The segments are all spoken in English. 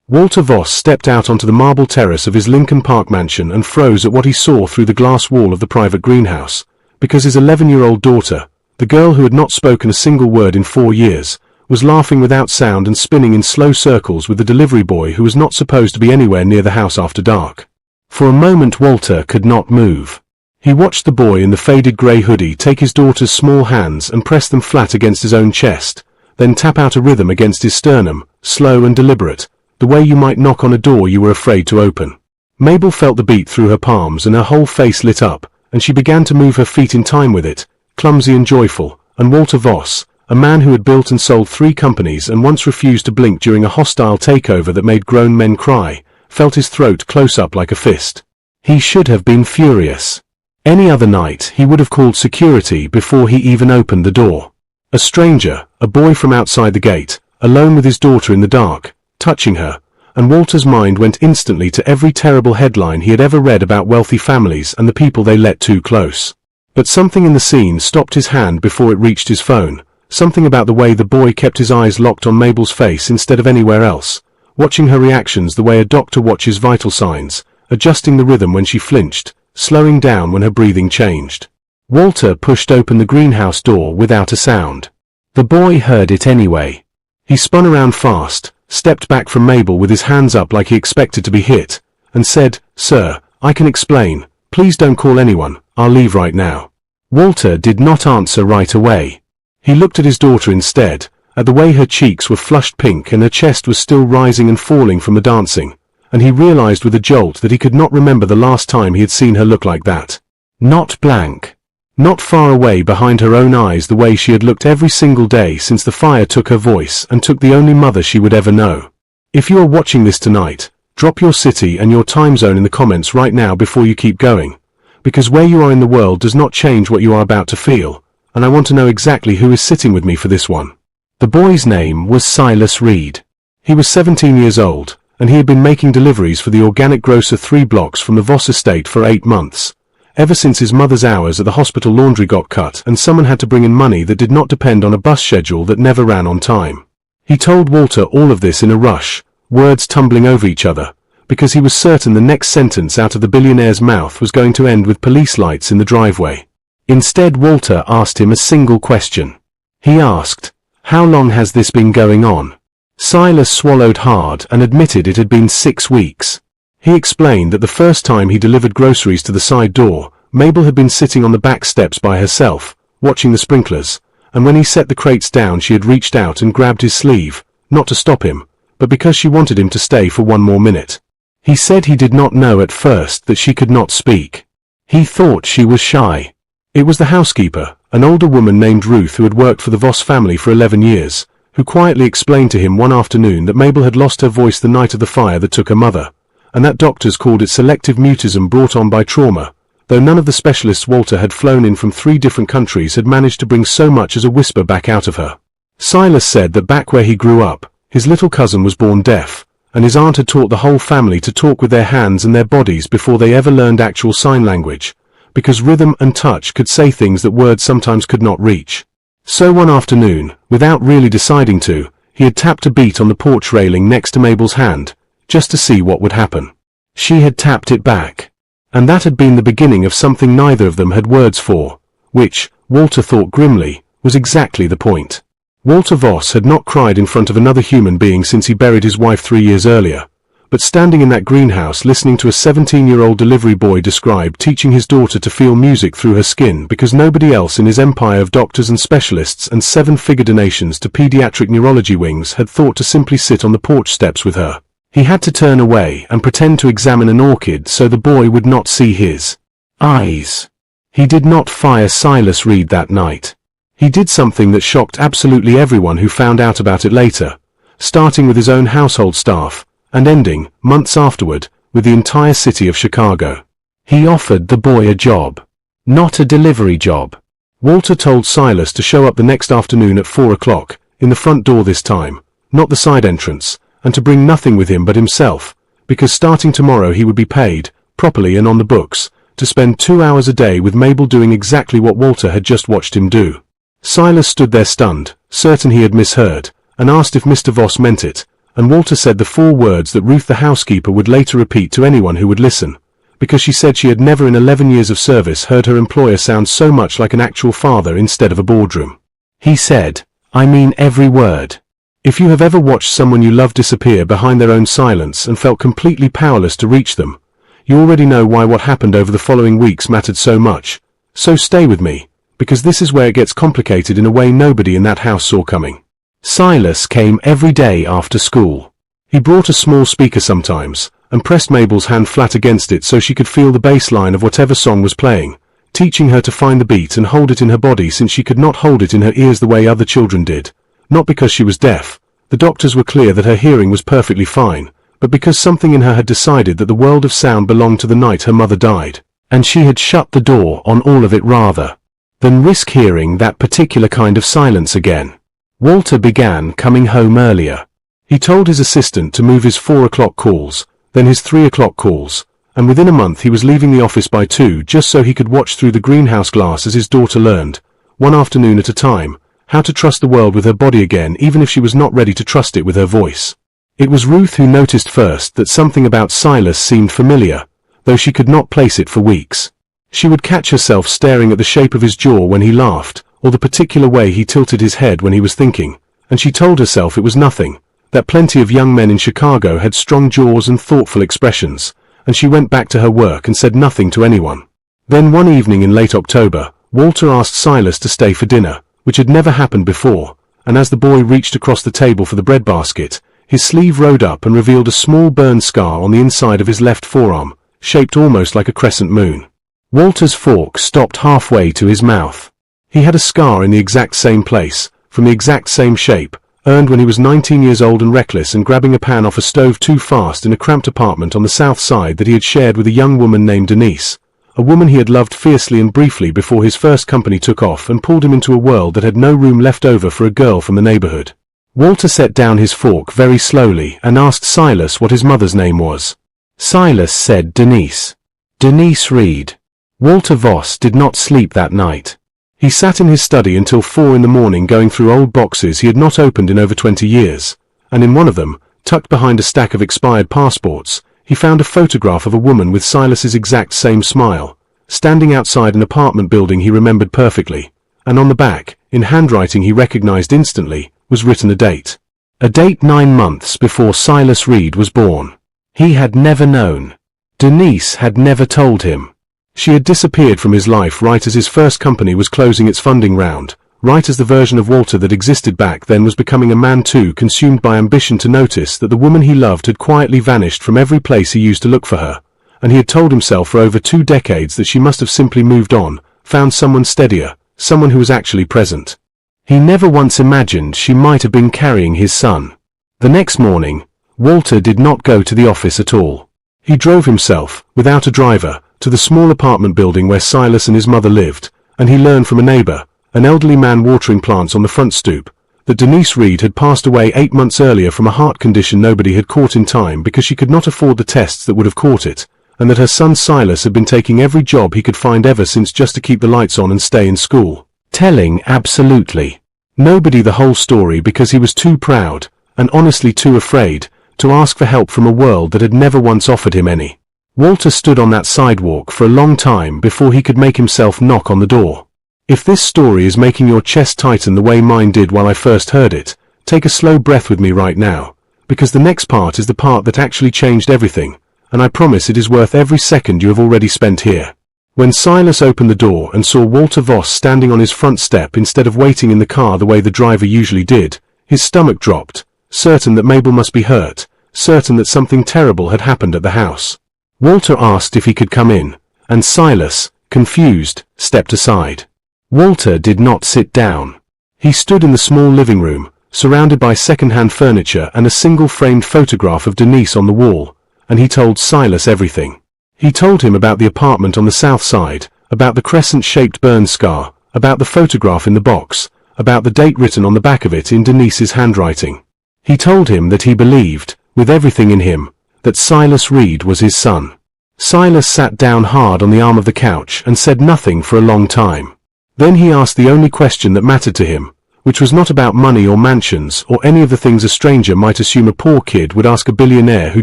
Walter Voss stepped out onto the marble terrace of his Lincoln Park mansion and froze at what he saw through the glass wall of the private greenhouse, because his 11-year-old daughter, the girl who had not spoken a single word in 4 years, was laughing without sound and spinning in slow circles with the delivery boy who was not supposed to be anywhere near the house after dark. For a moment Walter could not move. He watched the boy in the faded grey hoodie take his daughter's small hands and press them flat against his own chest, then tap out a rhythm against his sternum, slow and deliberate, the way you might knock on a door you were afraid to open. Mabel felt the beat through her palms and her whole face lit up, and she began to move her feet in time with it, clumsy and joyful, and Walter Voss, a man who had built and sold 3 companies and once refused to blink during a hostile takeover that made grown men cry, felt his throat close up like a fist. He should have been furious. Any other night he would have called security before he even opened the door. A stranger, a boy from outside the gate, alone with his daughter in the dark, touching her, and Walter's mind went instantly to every terrible headline he had ever read about wealthy families and the people they let too close. But something in the scene stopped his hand before it reached his phone, something about the way the boy kept his eyes locked on Mabel's face instead of anywhere else, watching her reactions the way a doctor watches vital signs, adjusting the rhythm when she flinched, slowing down when her breathing changed. Walter pushed open the greenhouse door without a sound. The boy heard it anyway. He spun around fast, stepped back from Mabel with his hands up like he expected to be hit, and said, "Sir, I can explain. Please don't call anyone. I'll leave right now." Walter did not answer right away. He looked at his daughter instead, at the way her cheeks were flushed pink and her chest was still rising and falling from the dancing, and he realized with a jolt that he could not remember the last time he had seen her look like that. Not blank. Not far away behind her own eyes the way she had looked every single day since the fire took her voice and took the only mother she would ever know. If you are watching this tonight, drop your city and your time zone in the comments right now before you keep going, because where you are in the world does not change what you are about to feel, and I want to know exactly who is sitting with me for this one. The boy's name was Silas Reed. He was 17 years old, and he had been making deliveries for the organic grocer 3 blocks from the Voss estate for 8 months. Ever since his mother's hours at the hospital laundry got cut and someone had to bring in money that did not depend on a bus schedule that never ran on time. He told Walter all of this in a rush, words tumbling over each other, because he was certain the next sentence out of the billionaire's mouth was going to end with police lights in the driveway. Instead, Walter asked him a single question. He asked, "How long has this been going on?" Silas swallowed hard and admitted it had been 6 weeks. He explained that the first time he delivered groceries to the side door, Mabel had been sitting on the back steps by herself, watching the sprinklers, and when he set the crates down she had reached out and grabbed his sleeve, not to stop him, but because she wanted him to stay for 1 more minute. He said he did not know at first that she could not speak. He thought she was shy. It was the housekeeper, an older woman named Ruth who had worked for the Voss family for 11 years, who quietly explained to him one afternoon that Mabel had lost her voice the night of the fire that took her mother, and that doctors called it selective mutism brought on by trauma, though none of the specialists Walter had flown in from 3 different countries had managed to bring so much as a whisper back out of her. Silas said that back where he grew up, his little cousin was born deaf, and his aunt had taught the whole family to talk with their hands and their bodies before they ever learned actual sign language, because rhythm and touch could say things that words sometimes could not reach. So one afternoon, without really deciding to, he had tapped a beat on the porch railing next to Mabel's hand, just to see what would happen. She had tapped it back. And that had been the beginning of something neither of them had words for, which, Walter thought grimly, was exactly the point. Walter Voss had not cried in front of another human being since he buried his wife 3 years earlier, but standing in that greenhouse listening to a 17-year-old delivery boy describe teaching his daughter to feel music through her skin because nobody else in his empire of doctors and specialists and 7-figure donations to pediatric neurology wings had thought to simply sit on the porch steps with her. He had to turn away and pretend to examine an orchid so the boy would not see his eyes. He did not fire Silas Reed that night. He did something that shocked absolutely everyone who found out about it later, starting with his own household staff, and ending, months afterward, with the entire city of Chicago. He offered the boy a job. Not a delivery job. Walter told Silas to show up the next afternoon at 4 o'clock, in the front door this time, not the side entrance, and to bring nothing with him but himself, because starting tomorrow he would be paid, properly and on the books, to spend 2 hours a day with Mabel doing exactly what Walter had just watched him do. Silas stood there stunned, certain he had misheard, and asked if Mr. Voss meant it, and Walter said the 4 words that Ruth the housekeeper would later repeat to anyone who would listen, because she said she had never in 11 years of service heard her employer sound so much like an actual father instead of a boardroom. He said, "I mean every word." If you have ever watched someone you love disappear behind their own silence and felt completely powerless to reach them, you already know why what happened over the following weeks mattered so much. So stay with me, because this is where it gets complicated in a way nobody in that house saw coming. Silas came every day after school. He brought a small speaker sometimes, and pressed Mabel's hand flat against it so she could feel the bass line of whatever song was playing, teaching her to find the beat and hold it in her body since she could not hold it in her ears the way other children did. Not because she was deaf. The doctors were clear that her hearing was perfectly fine, but because something in her had decided that the world of sound belonged to the night her mother died, and she had shut the door on all of it rather than risk hearing that particular kind of silence again. Walter began coming home earlier. He told his assistant to move his 4 o'clock calls, then his 3 o'clock calls, and within a month he was leaving the office by 2 just so he could watch through the greenhouse glass as his daughter learned, one afternoon at a time, how to trust the world with her body again even if she was not ready to trust it with her voice. It was Ruth who noticed first that something about Silas seemed familiar, though she could not place it for weeks. She would catch herself staring at the shape of his jaw when he laughed, or the particular way he tilted his head when he was thinking, and she told herself it was nothing, that plenty of young men in Chicago had strong jaws and thoughtful expressions, and she went back to her work and said nothing to anyone. Then one evening in late October, Walter asked Silas to stay for dinner, which had never happened before, and as the boy reached across the table for the breadbasket, his sleeve rode up and revealed a small burn scar on the inside of his left forearm, shaped almost like a crescent moon. Walter's fork stopped halfway to his mouth. He had a scar in the exact same place, from the exact same shape, earned when he was 19 years old and reckless and grabbing a pan off a stove too fast in a cramped apartment on the south side that he had shared with a young woman named Denise, a woman he had loved fiercely and briefly before his first company took off and pulled him into a world that had no room left over for a girl from the neighborhood. Walter set down his fork very slowly and asked Silas what his mother's name was. Silas said Denise. Denise Reed. Walter Voss did not sleep that night. He sat in his study until 4 in the morning going through old boxes he had not opened in over 20 years, and in one of them, tucked behind a stack of expired passports, he found a photograph of a woman with Silas's exact same smile, standing outside an apartment building he remembered perfectly, and on the back, in handwriting he recognized instantly, was written a date. A date 9 months before Silas Reed was born. He had never known. Denise had never told him. She had disappeared from his life right as his first company was closing its funding round, right as the version of Walter that existed back then was becoming a man too consumed by ambition to notice that the woman he loved had quietly vanished from every place he used to look for her, and he had told himself for over 2 decades that she must have simply moved on, found someone steadier, someone who was actually present. He never once imagined she might have been carrying his son. The next morning, Walter did not go to the office at all. He drove himself, without a driver, to the small apartment building where Silas and his mother lived, and he learned from a neighbor, an elderly man watering plants on the front stoop, that Denise Reed had passed away 8 months earlier from a heart condition nobody had caught in time because she could not afford the tests that would have caught it, and that her son Silas had been taking every job he could find ever since just to keep the lights on and stay in school, telling absolutely nobody the whole story because he was too proud, and honestly too afraid, to ask for help from a world that had never once offered him any. Walter stood on that sidewalk for a long time before he could make himself knock on the door. If this story is making your chest tighten the way mine did while I first heard it, take a slow breath with me right now, because the next part is the part that actually changed everything, and I promise it is worth every second you have already spent here. When Silas opened the door and saw Walter Voss standing on his front step instead of waiting in the car the way the driver usually did, his stomach dropped, certain that Mabel must be hurt, certain that something terrible had happened at the house. Walter asked if he could come in, and Silas, confused, stepped aside. Walter did not sit down. He stood in the small living room, surrounded by second-hand furniture and a single-framed photograph of Denise on the wall, and he told Silas everything. He told him about the apartment on the south side, about the crescent-shaped burn scar, about the photograph in the box, about the date written on the back of it in Denise's handwriting. He told him that he believed, with everything in him, that Silas Reed was his son. Silas sat down hard on the arm of the couch and said nothing for a long time. Then he asked the only question that mattered to him, which was not about money or mansions or any of the things a stranger might assume a poor kid would ask a billionaire who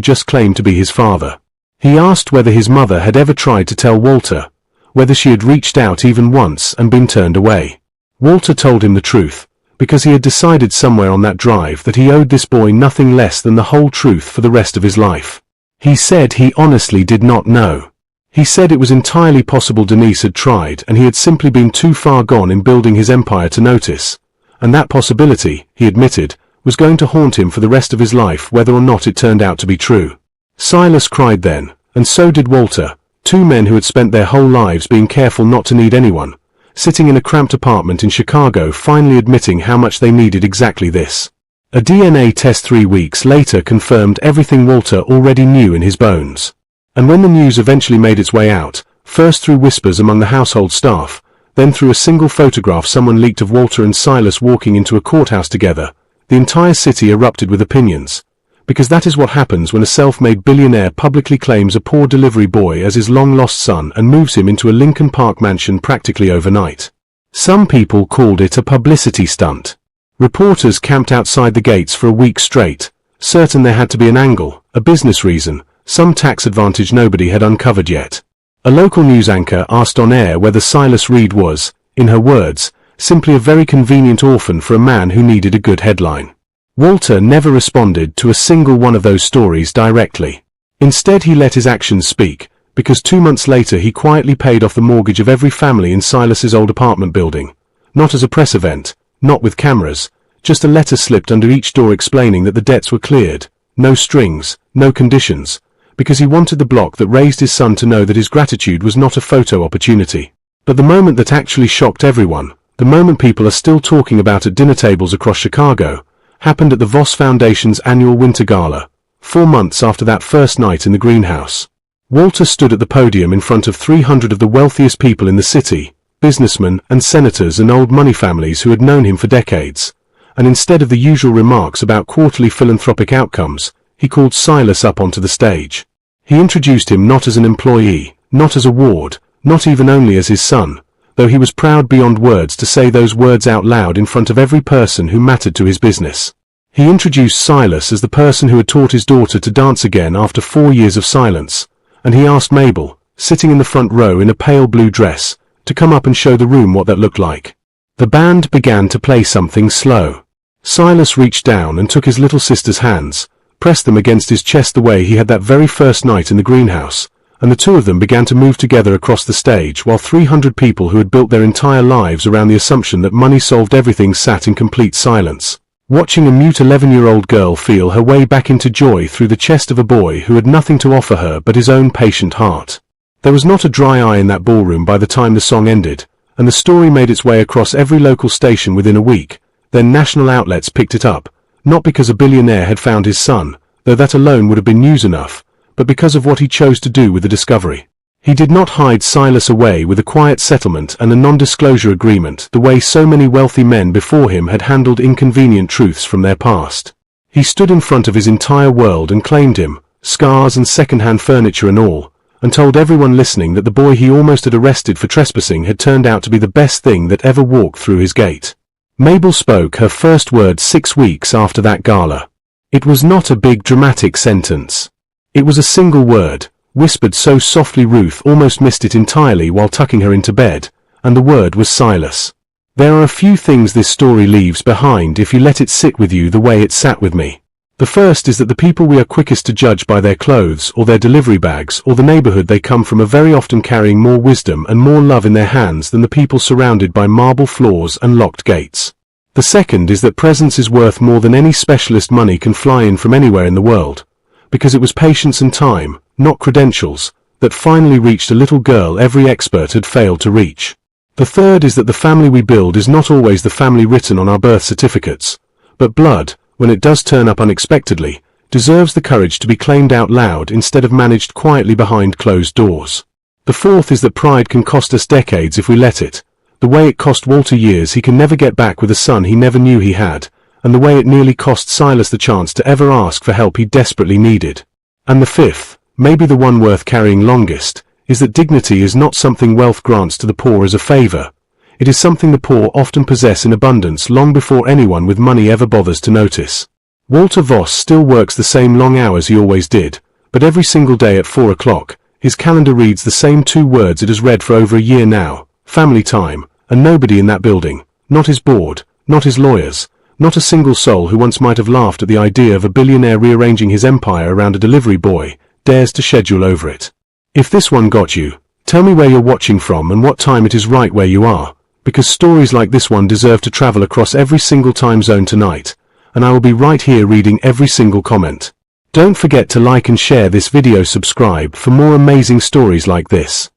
just claimed to be his father. He asked whether his mother had ever tried to tell Walter, whether she had reached out even once and been turned away. Walter told him the truth, because he had decided somewhere on that drive that he owed this boy nothing less than the whole truth for the rest of his life. He said he honestly did not know. He said it was entirely possible Denise had tried and he had simply been too far gone in building his empire to notice, and that possibility, he admitted, was going to haunt him for the rest of his life whether or not it turned out to be true. Silas cried then, and so did Walter, two men who had spent their whole lives being careful not to need anyone, sitting in a cramped apartment in Chicago finally admitting how much they needed exactly this. A DNA test 3 weeks later confirmed everything Walter already knew in his bones. And when the news eventually made its way out, first through whispers among the household staff, then through a single photograph someone leaked of Walter and Silas walking into a courthouse together, the entire city erupted with opinions. Because that is what happens when a self-made billionaire publicly claims a poor delivery boy as his long-lost son and moves him into a Lincoln Park mansion practically overnight. Some people called it a publicity stunt. Reporters camped outside the gates for a week straight, certain there had to be an angle, a business reason, some tax advantage nobody had uncovered yet. A local news anchor asked on air whether Silas Reed was, in her words, simply a very convenient orphan for a man who needed a good headline. Walter never responded to a single one of those stories directly. Instead he let his actions speak, because 2 months later he quietly paid off the mortgage of every family in Silas's old apartment building. Not as a press event, not with cameras, just a letter slipped under each door explaining that the debts were cleared, no strings, no conditions, because he wanted the block that raised his son to know that his gratitude was not a photo opportunity. But the moment that actually shocked everyone, the moment people are still talking about at dinner tables across Chicago, happened at the Voss Foundation's annual Winter Gala, 4 months after that first night in the greenhouse. Walter stood at the podium in front of 300 of the wealthiest people in the city, businessmen and senators and old money families who had known him for decades, and instead of the usual remarks about quarterly philanthropic outcomes, he called Silas up onto the stage. He introduced him not as an employee, not as a ward, not even only as his son, though he was proud beyond words to say those words out loud in front of every person who mattered to his business. He introduced Silas as the person who had taught his daughter to dance again after 4 years of silence, and he asked Mabel, sitting in the front row in a pale blue dress, to come up and show the room what that looked like. The band began to play something slow. Silas reached down and took his little sister's hands, pressed them against his chest the way he had that very first night in the greenhouse, and the two of them began to move together across the stage while 300 people who had built their entire lives around the assumption that money solved everything sat in complete silence, watching a mute 11-year-old girl feel her way back into joy through the chest of a boy who had nothing to offer her but his own patient heart. There was not a dry eye in that ballroom by the time the song ended, and the story made its way across every local station within a week. Then national outlets picked it up, not because a billionaire had found his son, though that alone would have been news enough, but because of what he chose to do with the discovery. He did not hide Silas away with a quiet settlement and a non-disclosure agreement the way so many wealthy men before him had handled inconvenient truths from their past. He stood in front of his entire world and claimed him, scars and second-hand furniture and all, and told everyone listening that the boy he almost had arrested for trespassing had turned out to be the best thing that ever walked through his gate. Mabel spoke her first words 6 weeks after that gala. It was not a big dramatic sentence. It was a single word, whispered so softly Ruth almost missed it entirely while tucking her into bed, and the word was Silas. There are a few things this story leaves behind if you let it sit with you the way it sat with me. The first is that the people we are quickest to judge by their clothes or their delivery bags or the neighborhood they come from are very often carrying more wisdom and more love in their hands than the people surrounded by marble floors and locked gates. The second is that presence is worth more than any specialist money can fly in from anywhere in the world, because it was patience and time, not credentials, that finally reached a little girl every expert had failed to reach. The third is that the family we build is not always the family written on our birth certificates, but blood, when it does turn up unexpectedly, deserves the courage to be claimed out loud instead of managed quietly behind closed doors. The fourth is that pride can cost us decades if we let it, the way it cost Walter years he can never get back with a son he never knew he had, and the way it nearly cost Silas the chance to ever ask for help he desperately needed. And the fifth, maybe the one worth carrying longest, is that dignity is not something wealth grants to the poor as a favor. It is something the poor often possess in abundance long before anyone with money ever bothers to notice. Walter Voss still works the same long hours he always did, but every single day at 4 o'clock, his calendar reads the same 2 words it has read for over a year now: family time, and nobody in that building, not his board, not his lawyers, not a single soul who once might have laughed at the idea of a billionaire rearranging his empire around a delivery boy, dares to schedule over it. If this one got you, tell me where you're watching from and what time it is right where you are, because stories like this one deserve to travel across every single time zone tonight, and I will be right here reading every single comment. Don't forget to like and share this video, subscribe for more amazing stories like this.